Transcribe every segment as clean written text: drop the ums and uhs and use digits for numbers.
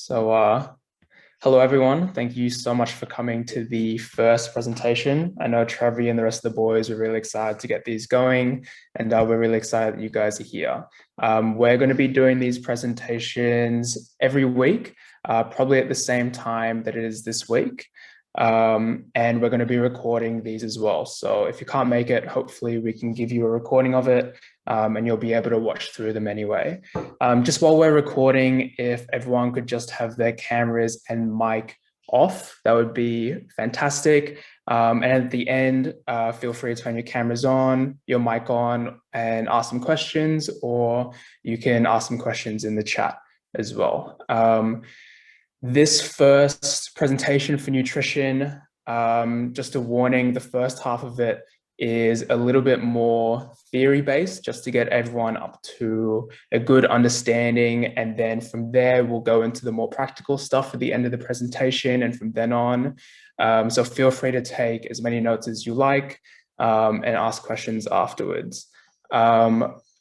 Hello everyone. Thank you so much for coming to the first presentation. I know Trevi and the rest of the boys are really excited to get these going, and we're really excited that you guys are here. We're going to be doing these presentations every week, probably at the same time that it is this week. And we're going to be recording these as well. So if you can't make it, hopefully we can give you a recording of it, and you'll be able to watch through them anyway. Just while we're recording, if everyone could just have their cameras and mic off, that would be fantastic. And at the end, feel free to turn your cameras on, your mic on, and ask some questions, or you can ask some questions in the chat as well. This first presentation for nutrition, just a warning, the first half of it is a little bit more theory-based, just to get everyone up to a good understanding. And then from there, we'll go into the more practical stuff at the end of the presentation and from then on. So feel free to take as many notes as you like, and ask questions afterwards.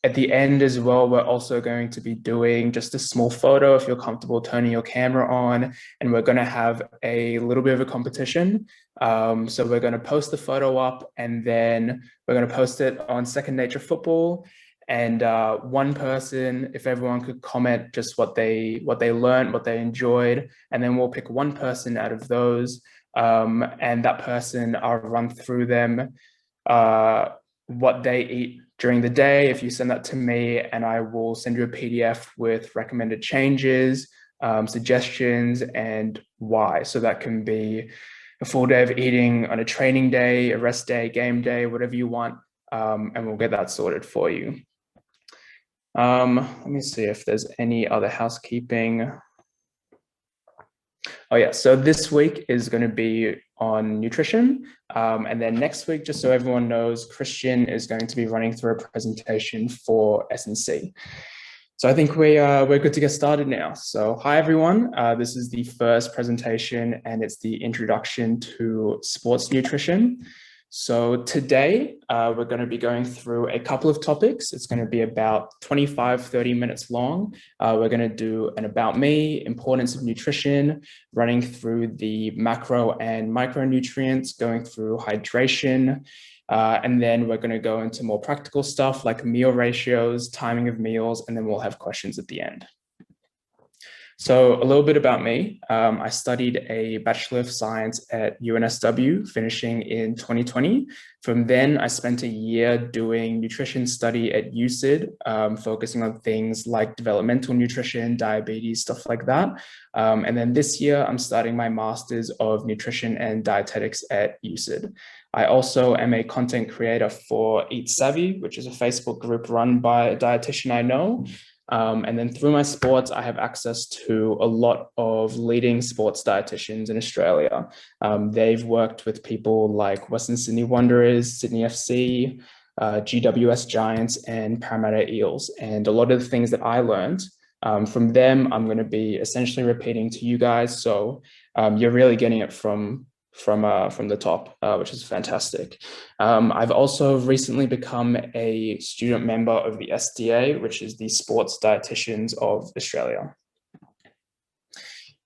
At the end as well, we're also going to be doing just a small photo if you're comfortable turning your camera on, and we're going to have a little bit of a competition. So we're going to post the photo up, and then we're going to post it on Second Nature Football. And one person, if everyone could comment just what they learned, what they enjoyed, and then we'll pick one person out of those, and that person, I'll run through them, what they eat during the day. If you send that to me, and I will send you a PDF with recommended changes, suggestions, and why. So that can be a full day of eating on a training day, a rest day, game day, whatever you want, and we'll get that sorted for you. Let me see if there's any other housekeeping. Oh yeah, so this week is going to be on nutrition. And then next week, just so everyone knows, Christian is going to be running through a presentation for S&C. So I think we're good to get started now. So hi everyone, this is the first presentation, and it's the introduction to sports nutrition. So today we're going to be going through a couple of topics. It's going to be about 25-30 minutes long. We're going to do an about me, importance of nutrition, running through the macro and micronutrients, going through hydration, and then we're going to go into more practical stuff like meal ratios, timing of meals, and then we'll have questions at the end. So a little bit about me. I studied a Bachelor of Science at UNSW, finishing in 2020. From then, I spent a year doing nutrition study at UCID, focusing on things like developmental nutrition, diabetes, stuff like that. And then this year, I'm starting my Master's of Nutrition and Dietetics at UCID. I also am a content creator for Eat Savvy, which is a Facebook group run by a dietitian I know. And then through my sports, I have access to a lot of leading sports dietitians in Australia. They've worked with people like Western Sydney Wanderers, Sydney FC, GWS Giants, and Parramatta Eels. And a lot of the things that I learned from them, I'm going to be essentially repeating to you guys. So you're really getting it from the top, which is fantastic. I've also recently become a student member of the SDA, which is the Sports Dietitians of Australia.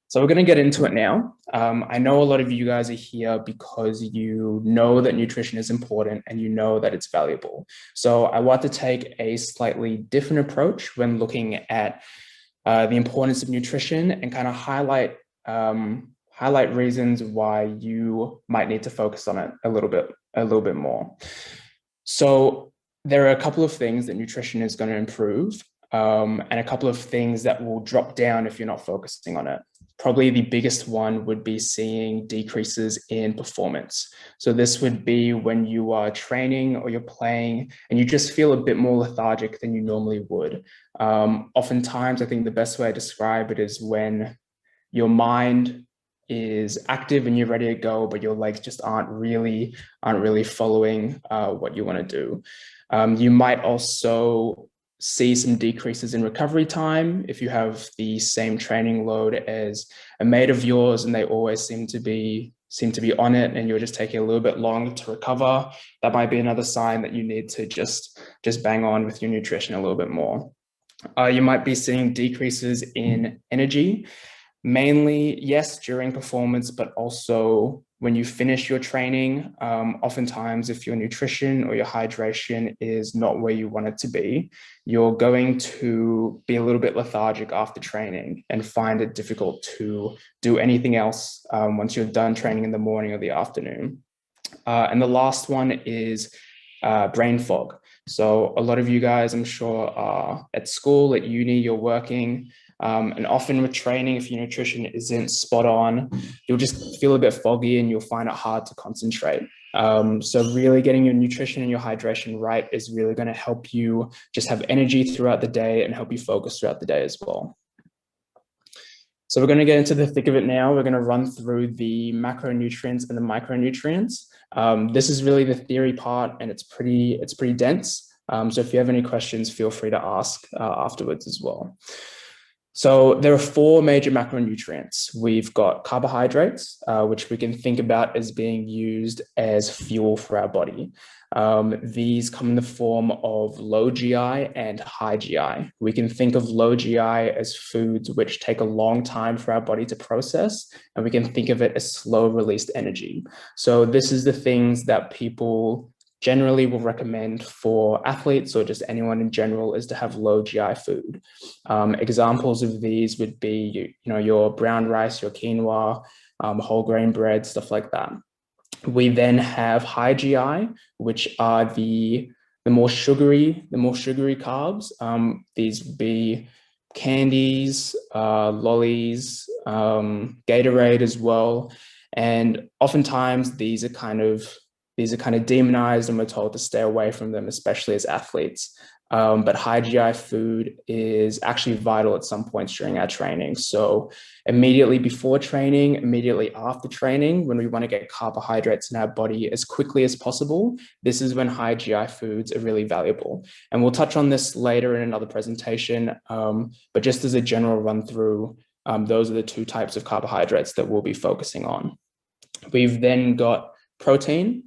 So we're going to get into it now. I know a lot of you guys are here because you know that nutrition is important and you know that it's valuable. So I want to take a slightly different approach when looking at the importance of nutrition and kind of highlight reasons why you might need to focus on it a little bit more. So there are a couple of things that nutrition is going to improve, and a couple of things that will drop down if you're not focusing on it. Probably the biggest one would be seeing decreases in performance. So this would be when you are training or you're playing and you just feel a bit more lethargic than you normally would. Oftentimes, I think the best way to describe it is when your mind is active and you're ready to go, but your legs just aren't really following what you want to do. You might also see some decreases in recovery time if you have the same training load as a mate of yours and they always seem to be on it and you're just taking a little bit longer to recover. That might be another sign that you need to just bang on with your nutrition a little bit more. You might be seeing decreases in energy. Mainly, yes, during performance, but also when you finish your training. Oftentimes, if your nutrition or your hydration is not where you want it to be, you're going to be a little bit lethargic after training and find it difficult to do anything else once you're done training in the morning or the afternoon. And the last one is brain fog. So a lot of you guys, I'm sure, are at school, at uni, you're working. And often with training, if your nutrition isn't spot on, you'll just feel a bit foggy and you'll find it hard to concentrate. So really getting your nutrition and your hydration right is really going to help you just have energy throughout the day and help you focus throughout the day as well. So we're going to get into the thick of it now. We're going to run through the macronutrients and the micronutrients. This is really the theory part, and it's pretty dense. So if you have any questions, feel free to ask afterwards as well. So there are 4 major macronutrients. We've got carbohydrates, which we can think about as being used as fuel for our body. These come in the form of low GI and high GI. We can think of low GI as foods which take a long time for our body to process, and we can think of it as slow released energy. So this is the things that people generally will recommend for athletes or just anyone in general, is to have low GI food. Examples of these would be, your brown rice, your quinoa, whole grain bread, stuff like that. We then have high GI, which are the more sugary carbs. These would be candies, lollies, Gatorade as well. And oftentimes these are kind of demonized, and we're told to stay away from them, especially as athletes. But high GI food is actually vital at some points during our training. So immediately before training, immediately after training, when we want to get carbohydrates in our body as quickly as possible, this is when high GI foods are really valuable. And we'll touch on this later in another presentation, but just as a general run through, those are the 2 types of carbohydrates that we'll be focusing on. We've then got protein,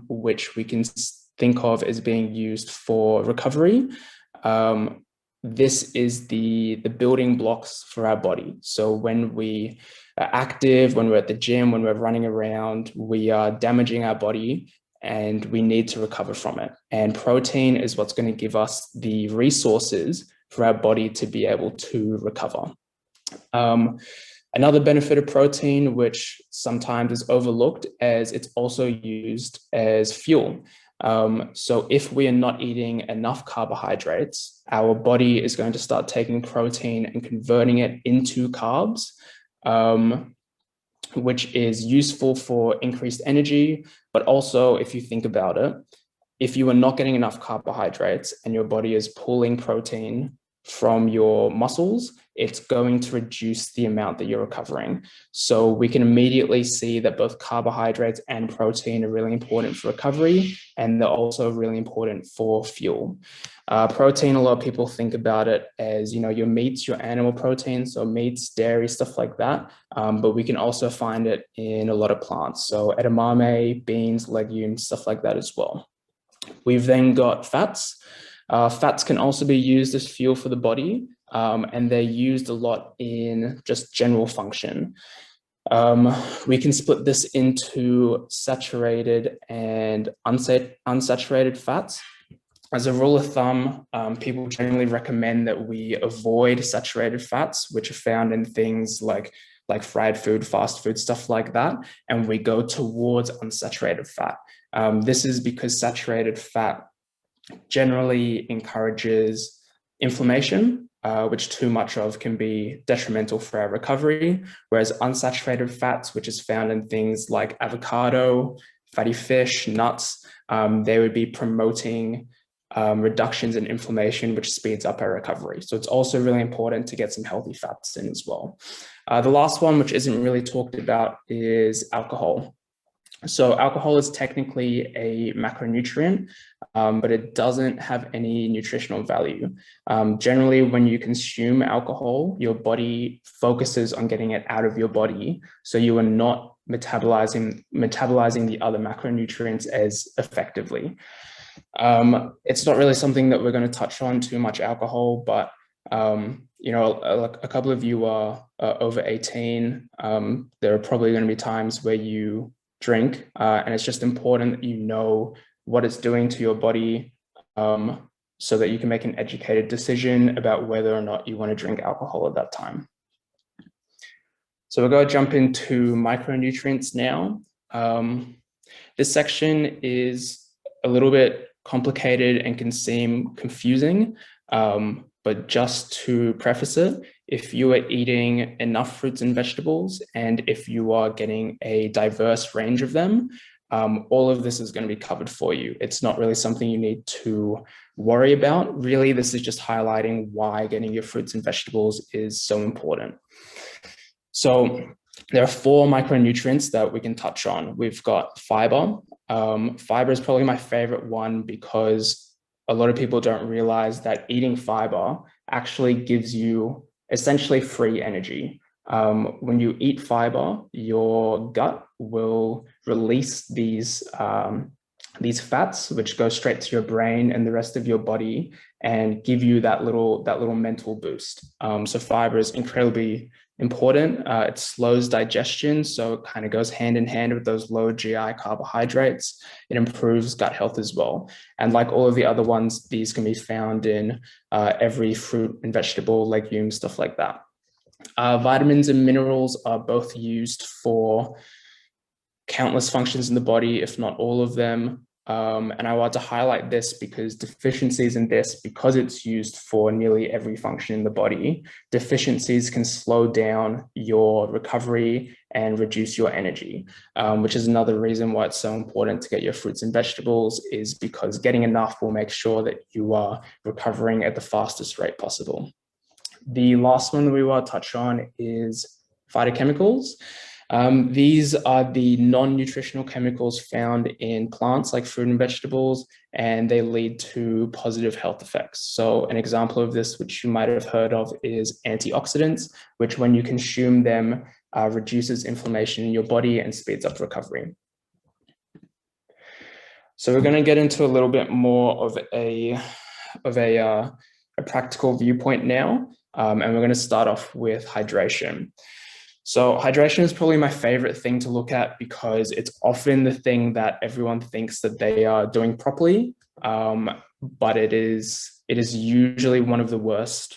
which we can think of as being used for recovery. This is the building blocks for our body. So when we are active, when we're at the gym, when we're running around, we are damaging our body and we need to recover from it. And protein is what's going to give us the resources for our body to be able to recover. Another benefit of protein, which sometimes is overlooked, as it's also used as fuel. So if we are not eating enough carbohydrates, our body is going to start taking protein and converting it into carbs, which is useful for increased energy. But also, if you think about it, if you are not getting enough carbohydrates and your body is pulling protein from your muscles, it's going to reduce the amount that you're recovering. So we can immediately see that both carbohydrates and protein are really important for recovery, and they're also really important for fuel. Protein, a lot of people think about it as, your meats, your animal protein, so meats, dairy, stuff like that. But we can also find it in a lot of plants. So edamame, beans, legumes, stuff like that as well. We've then got fats. Fats can also be used as fuel for the body, and they're used a lot in just general function. We can split this into saturated and unsaturated fats. As a rule of thumb, people generally recommend that we avoid saturated fats, which are found in things like fried food, fast food, stuff like that, and we go towards unsaturated fat. This is because saturated fat generally encourages inflammation, which too much of can be detrimental for our recovery, whereas unsaturated fats, which is found in things like avocado, fatty fish, nuts, they would be promoting reductions in inflammation, which speeds up our recovery. So it's also really important to get some healthy fats in as well. The last one, which isn't really talked about, is alcohol. So alcohol is technically a macronutrient, but it doesn't have any nutritional value. Generally, when you consume alcohol, your body focuses on getting it out of your body. So you are not metabolizing the other macronutrients as effectively. It's not really something that we're going to touch on too much, alcohol, but You know, a couple of you are over 18. There are probably going to be times where you drink, and it's just important that you know what it's doing to your body, so that you can make an educated decision about whether or not you want to drink alcohol at that time. So we're going to jump into micronutrients now. This section is a little bit complicated and can seem confusing, but just to preface it, if you are eating enough fruits and vegetables, and if you are getting a diverse range of them, all of this is going to be covered for you. It's not really something you need to worry about. Really, this is just highlighting why getting your fruits and vegetables is so important. So there are 4 micronutrients that we can touch on. We've got fiber. Fiber is probably my favorite one because a lot of people don't realize that eating fiber actually gives you essentially free energy. When you eat fiber, your gut will release these fats, which go straight to your brain and the rest of your body, and give you that little mental boost. So fiber is incredibly important. It slows digestion, so it kind of goes hand in hand with those low GI carbohydrates. It improves gut health as well. And like all of the other ones, these can be found in every fruit and vegetable, legume, stuff like that. Vitamins and minerals are both used for countless functions in the body, if not all of them. And I want to highlight this because deficiencies in this, because it's used for nearly every function in the body, deficiencies can slow down your recovery and reduce your energy, which is another reason why it's so important to get your fruits and vegetables, is because getting enough will make sure that you are recovering at the fastest rate possible. The last one that we want to touch on is phytochemicals. These are the non-nutritional chemicals found in plants like fruit and vegetables, and they lead to positive health effects. So an example of this, which you might have heard of, is antioxidants, which when you consume them, reduces inflammation in your body and speeds up recovery. So we're going to get into a little bit more of a practical viewpoint now, and we're going to start off with hydration. So hydration is probably my favorite thing to look at because it's often the thing that everyone thinks that they are doing properly, but it is usually one of the worst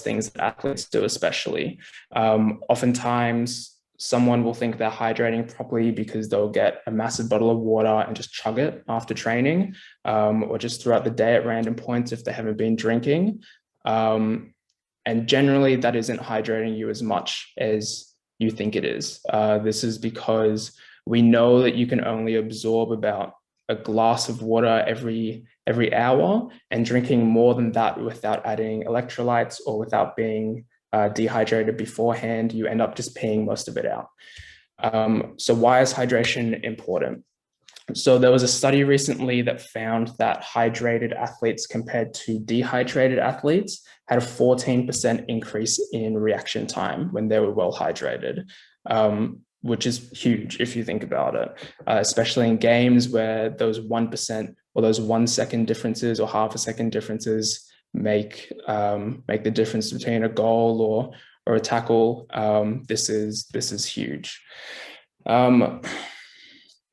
things that athletes do, especially. Oftentimes, someone will think they're hydrating properly because they'll get a massive bottle of water and just chug it after training, or just throughout the day at random points if they haven't been drinking. And generally, that isn't hydrating you as much as you think it is. This is because we know that you can only absorb about a glass of water every hour, and drinking more than that without adding electrolytes or without being dehydrated beforehand, you end up just peeing most of it out. So why is hydration important? So there was a study recently that found that hydrated athletes compared to dehydrated athletes had a 14% increase in reaction time when they were well hydrated, which is huge if you think about it, especially in games where those 1% or those 1 second differences or half a second differences make the difference between a goal or a tackle. This is huge.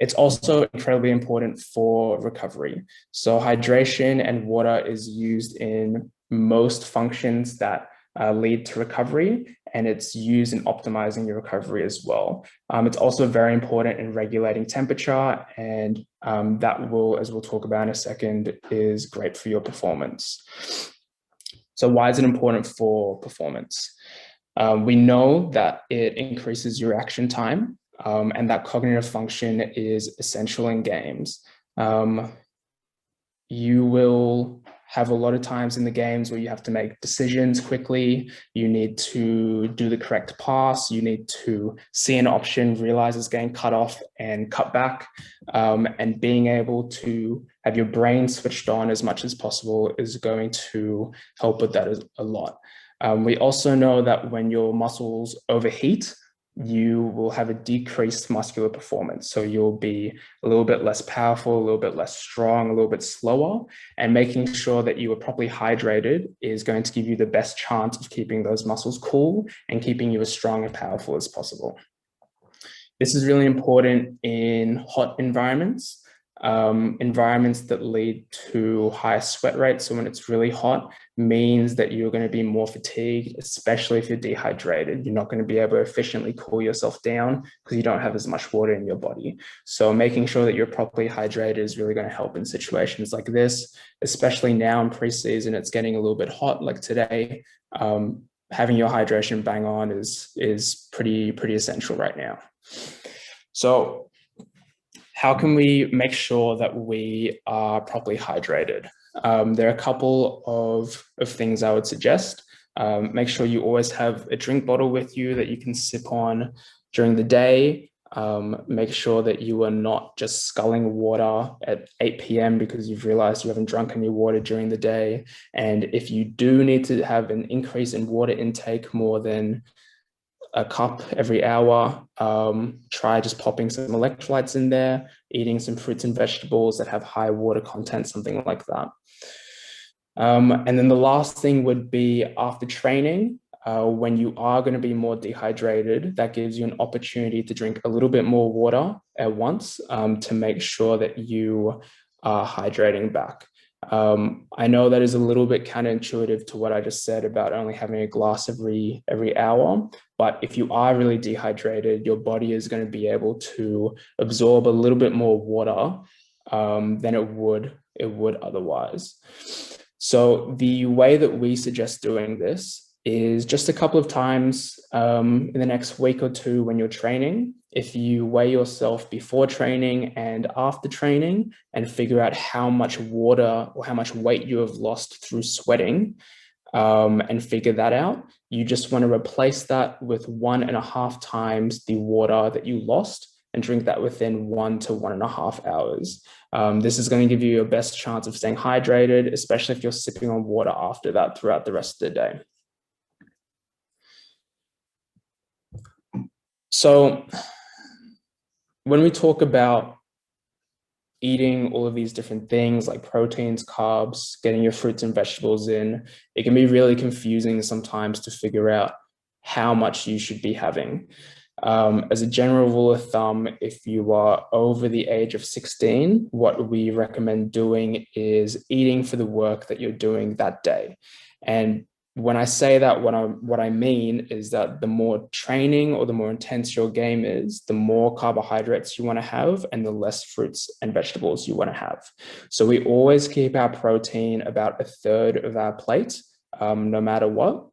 It's also incredibly important for recovery. So hydration and water is used in most functions that lead to recovery, and it's used in optimizing your recovery as well. It's also very important in regulating temperature, and that will, as we'll talk about in a second, is great for your performance. So why is it important for performance? We know that it increases your reaction time, and that cognitive function is essential in games. You will have a lot of times in the games where you have to make decisions quickly. You need to do the correct pass. You need to see an option, realize it's getting cut off and cut back. And being able to have your brain switched on as much as possible is going to help with that a lot. We also know that when your muscles overheat, you will have a decreased muscular performance. So you'll be a little bit less powerful, a little bit less strong, a little bit slower, and making sure that you are properly hydrated is going to give you the best chance of keeping those muscles cool and keeping you as strong and powerful as possible. This is really important in hot environments, environments that lead to higher sweat rates. So when it's really hot, means that you're going to be more fatigued, especially if you're dehydrated. You're not going to be able to efficiently cool yourself down because you don't have as much water in your body. So making sure that you're properly hydrated is really going to help in situations like this, especially now in pre-season. It's getting a little bit hot, like today. Having your hydration bang on is pretty essential right now. So how can we make sure that we are properly hydrated? There are a couple of things I would suggest. Make sure you always have a drink bottle with you that you can sip on during the day. Make sure that you are not just sculling water at 8 p.m. because you've realized you haven't drunk any water during the day. And if you do need to have an increase in water intake more than a cup every hour, try just popping some electrolytes in there, eating some fruits and vegetables that have high water content, something like that. And then the last thing would be after training, when you are going to be more dehydrated, that gives you an opportunity to drink a little bit more water at once, to make sure that you are hydrating back. I know that is a little bit counterintuitive to what I just said about only having a glass every hour, but if you are really dehydrated, your body is going to be able to absorb a little bit more water than it would otherwise. So the way that we suggest doing this is just a couple of times in the next week or two when you're training. If you weigh yourself before training and after training and figure out how much water or how much weight you have lost through sweating, and figure that out, you just want to replace that with 1.5 times the water that you lost and drink that within 1 to 1.5 hours. This is going to give you your best chance of staying hydrated, especially if you're sipping on water after that throughout the rest of the day. So when we talk about eating all of these different things like proteins, carbs, getting your fruits and vegetables in, it can be really confusing sometimes to figure out how much you should be having. As a general rule of thumb, if you are over the age of 16, what we recommend doing is eating for the work that you're doing that day. And when I say that, what I mean is that the more training or the more intense your game is, the more carbohydrates you want to have and the less fruits and vegetables you want to have. So we always keep our protein about 1/3 of our plate, no matter what.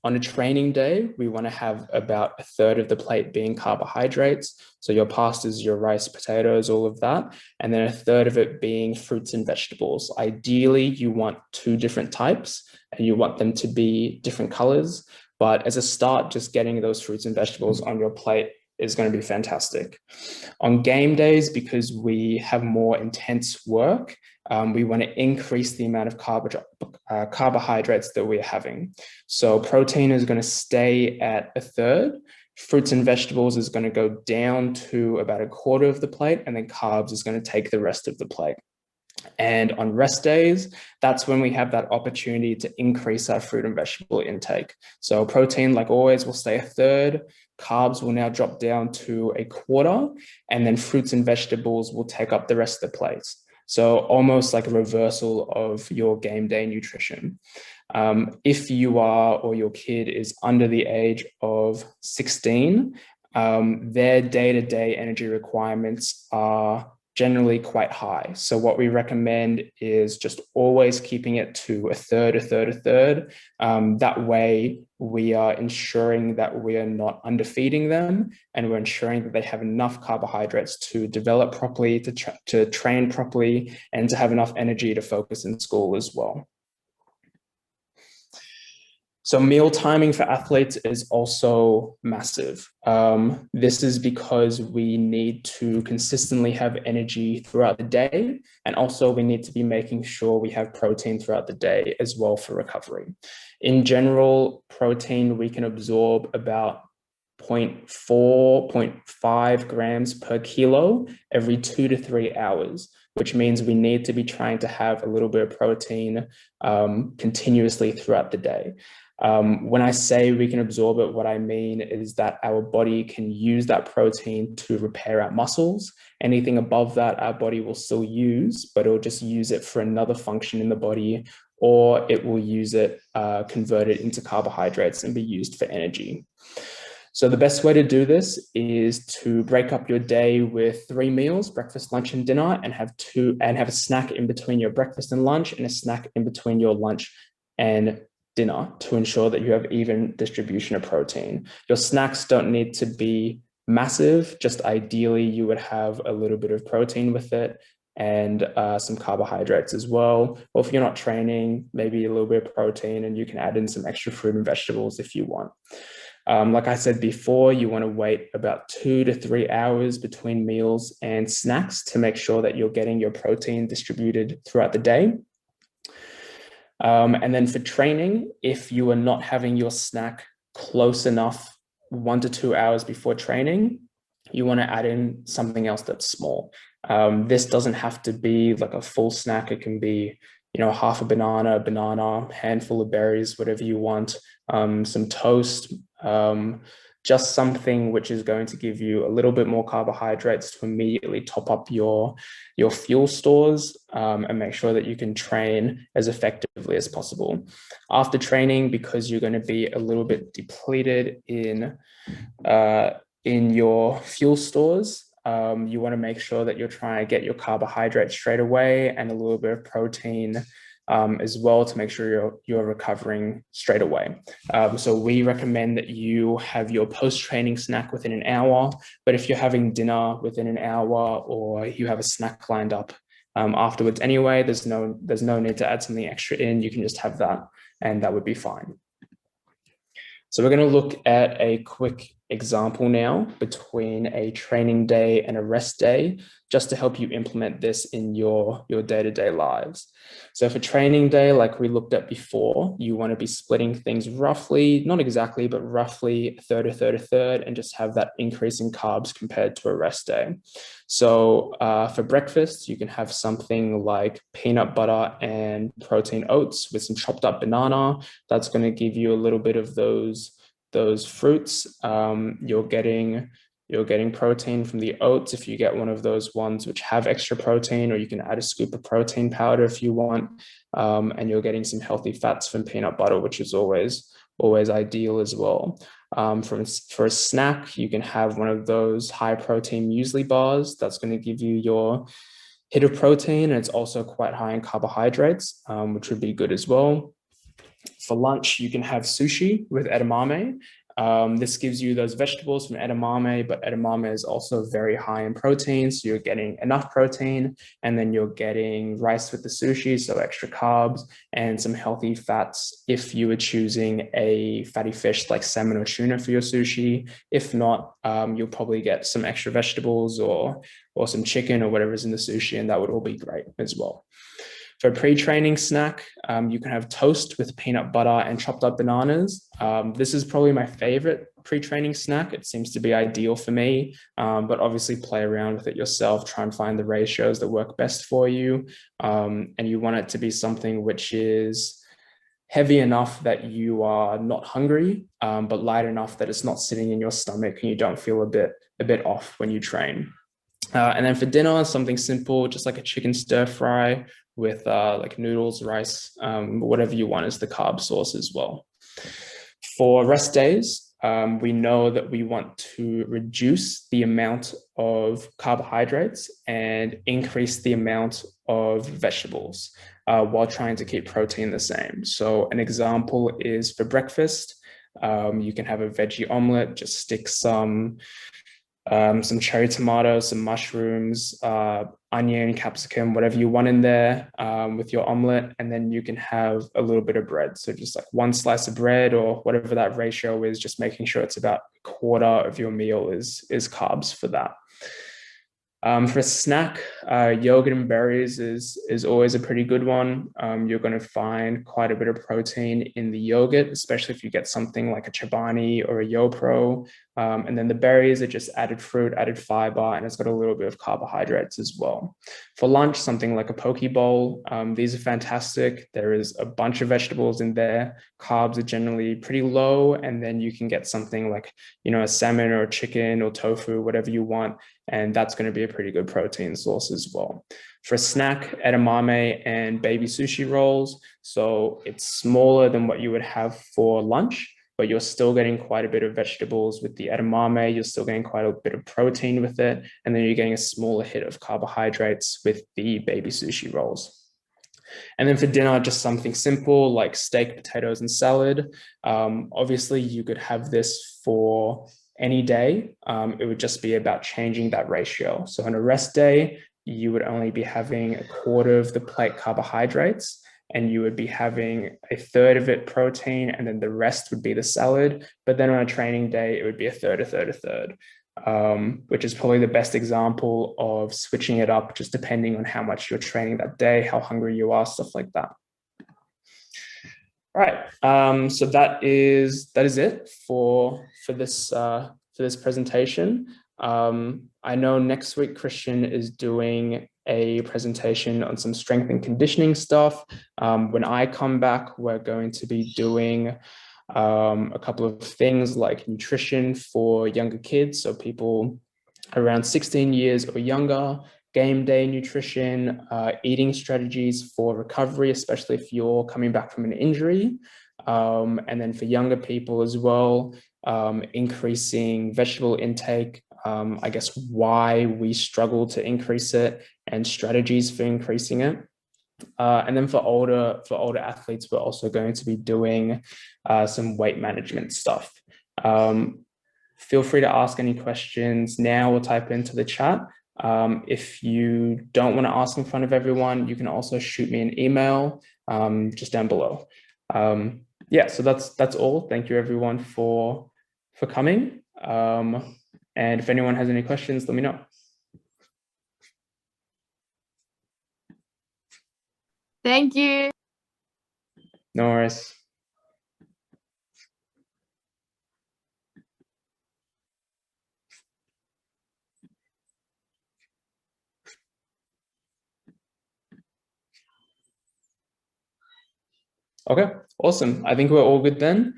On a training day, we want to have about 1/3 of the plate being carbohydrates. So your pastas, your rice, potatoes, all of that. And then 1/3 of it being fruits and vegetables. Ideally, you want 2 different types and you want them to be different colors. But as a start, just getting those fruits and vegetables on your plate is going to be fantastic. On game days, because we have more intense work, we want to increase the amount of carbohydrates that we're having. So protein is going to stay at 1/3. Fruits and vegetables is going to go down to about 1/4 of the plate, and then carbs is going to take the rest of the plate. And on rest days, that's when we have that opportunity to increase our fruit and vegetable intake. So protein, like always, will stay 1/3. Carbs will now drop down to 1/4, and then fruits and vegetables will take up the rest of the plate. So almost like a reversal of your game day nutrition. If you are or your kid is under the age of 16, their day-to-day energy requirements are generally quite high. So what we recommend is just always keeping it to 1/3, 1/3, 1/3. That way we are ensuring that we are not underfeeding them, and we're ensuring that they have enough carbohydrates to develop properly, to train properly, and to have enough energy to focus in school as well. So meal timing for athletes is also massive. This is because we need to consistently have energy throughout the day, and also we need to be making sure we have protein throughout the day as well for recovery. In general, protein we can absorb about 0.4, 0.5 grams per kilo every 2 to 3 hours, which means we need to be trying to have a little bit of protein continuously throughout the day. When I say we can absorb it, what I mean is that our body can use that protein to repair our muscles. Anything above that, our body will still use, but it'll just use it for another function in the body, or it will use it, convert it into carbohydrates and be used for energy. So the best way to do this is to break up your day with 3 meals, breakfast, lunch, and dinner, and have a snack in between your breakfast and lunch, and a snack in between your lunch and dinner, to ensure that you have even distribution of protein. Your snacks don't need to be massive, just ideally you would have a little bit of protein with it, and some carbohydrates as well. Or if you're not training, maybe a little bit of protein, and you can add in some extra fruit and vegetables if you want. Like I said before, you want to wait about 2 to 3 hours between meals and snacks to make sure that you're getting your protein distributed throughout the day. And then for training, if you are not having your snack close enough 1 to 2 hours before training, you want to add in something else that's small. This doesn't have to be like a full snack. It can be, half a banana, handful of berries, whatever you want, some toast, just something which is going to give you a little bit more carbohydrates to immediately top up your fuel stores, and make sure that you can train as effectively as possible. After training, because you're going to be a little bit depleted in your fuel stores, you want to make sure that you're trying to get your carbohydrates straight away and a little bit of protein as well, to make sure you're recovering straight away. So we recommend that you have your post-training snack within an hour, but if you're having dinner within an hour, or you have a snack lined up afterwards anyway, there's no need to add something extra in. You can just have that, and that would be fine. So we're going to look at a quick example now between a training day and a rest day, just to help you implement this in your day-to-day lives. So for training day, like we looked at before, you want to be splitting things roughly, not exactly, but roughly a third, a third, a third, and just have that increase in carbs compared to a rest day. So for breakfast, you can have something like peanut butter and protein oats with some chopped up banana. That's going to give you a little bit of those fruits. You're getting protein from the oats if you get one of those ones which have extra protein, or you can add a scoop of protein powder if you want. And you're getting some healthy fats from peanut butter, which is always ideal as well. For a snack, you can have one of those high protein muesli bars. That's going to give you your hit of protein, and it's also quite high in carbohydrates, which would be good as well. For lunch, you can have sushi with edamame. This gives you those vegetables from edamame, but edamame is also very high in protein, so you're getting enough protein, and then you're getting rice with the sushi, so extra carbs and some healthy fats if you were choosing a fatty fish like salmon or tuna for your sushi. If not, you'll probably get some extra vegetables or some chicken or whatever's in the sushi, and that would all be great as well. For a pre-training snack, you can have toast with peanut butter and chopped up bananas. This is probably my favorite pre-training snack. It seems to be ideal for me, but obviously play around with it yourself, try and find the ratios that work best for you. And you want it to be something which is heavy enough that you are not hungry, but light enough that it's not sitting in your stomach and you don't feel a bit off when you train. And then for dinner, something simple, just like a chicken stir fry with like noodles, rice, whatever you want as the carb source as well. For rest days, we know that we want to reduce the amount of carbohydrates and increase the amount of vegetables while trying to keep protein the same. So an example is for breakfast, you can have a veggie omelet, just stick some cherry tomatoes, some mushrooms, onion, capsicum, whatever you want in there with your omelet. And then you can have a little bit of bread. So just like one slice of bread or whatever that ratio is, just making sure it's about a quarter of your meal is carbs for that. For a snack, yogurt and berries is always a pretty good one. You're going to find quite a bit of protein in the yogurt, especially if you get something like a Chobani or a YoPro. And then the berries are just added fruit, added fiber, and it's got a little bit of carbohydrates as well. For lunch, something like a poke bowl. These are fantastic. There is a bunch of vegetables in there. Carbs are generally pretty low, and then you can get something like, a salmon or a chicken or tofu, whatever you want, and that's going to be a pretty good protein source as well. For a snack, edamame and baby sushi rolls. So it's smaller than what you would have for lunch, but you're still getting quite a bit of vegetables with the edamame. You're still getting quite a bit of protein with it. And then you're getting a smaller hit of carbohydrates with the baby sushi rolls. And then for dinner, just something simple like steak, potatoes, and salad. Obviously, you could have this for any day. It would just be about changing that ratio. So on a rest day, you would only be having a quarter of the plate carbohydrates, and you would be having a third of it protein, and then the rest would be the salad. But then on a training day, it would be a third, a third, a third, which is probably the best example of switching it up, just depending on how much you're training that day, how hungry you are, stuff like that. All right. So that is it for this presentation. I know next week Christian is doing a presentation on some strength and conditioning stuff. When I come back, we're going to be doing a couple of things like nutrition for younger kids, so people around 16 years or younger, game day nutrition, eating strategies for recovery, especially if you're coming back from an injury. And then for younger people as well, increasing vegetable intake, I guess why we struggle to increase it and strategies for increasing it. And then for older athletes, we're also going to be doing some weight management stuff. Feel free to ask any questions now or type into the chat. If you don't want to ask in front of everyone, you can also shoot me an email just down below. Yeah, so that's all. Thank you everyone for coming. And if anyone has any questions, let me know. Thank you. No worries. Okay, awesome. I think we're all good then.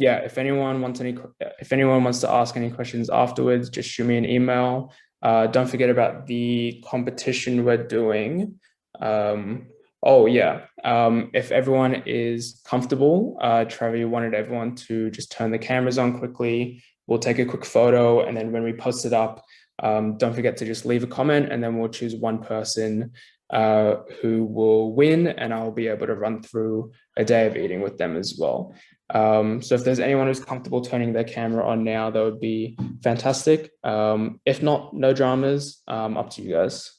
Yeah, if anyone wants to ask any questions afterwards, just shoot me an email. Don't forget about the competition we're doing. Oh yeah, if everyone is comfortable, Trevor wanted everyone to just turn the cameras on quickly. We'll take a quick photo, and then when we post it up, don't forget to just leave a comment, and then we'll choose one person who will win, and I'll be able to run through a day of eating with them as well. So if there's anyone who's comfortable turning their camera on now, that would be fantastic. If not, no dramas, up to you guys.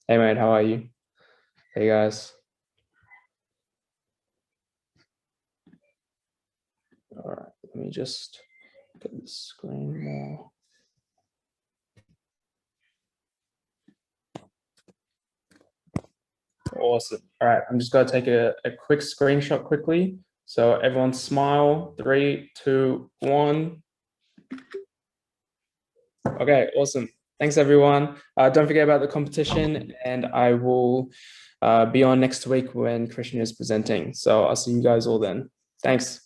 Hey mate, how are you? Hey guys. All right, let me just get the screen more. Awesome. All right, I'm just going to take a quick screenshot quickly. So everyone smile. 3, 2, 1. Okay, awesome. Thanks everyone. Don't forget about the competition, and I will be on next week when Christian is presenting. So I'll see you guys all then. Thanks.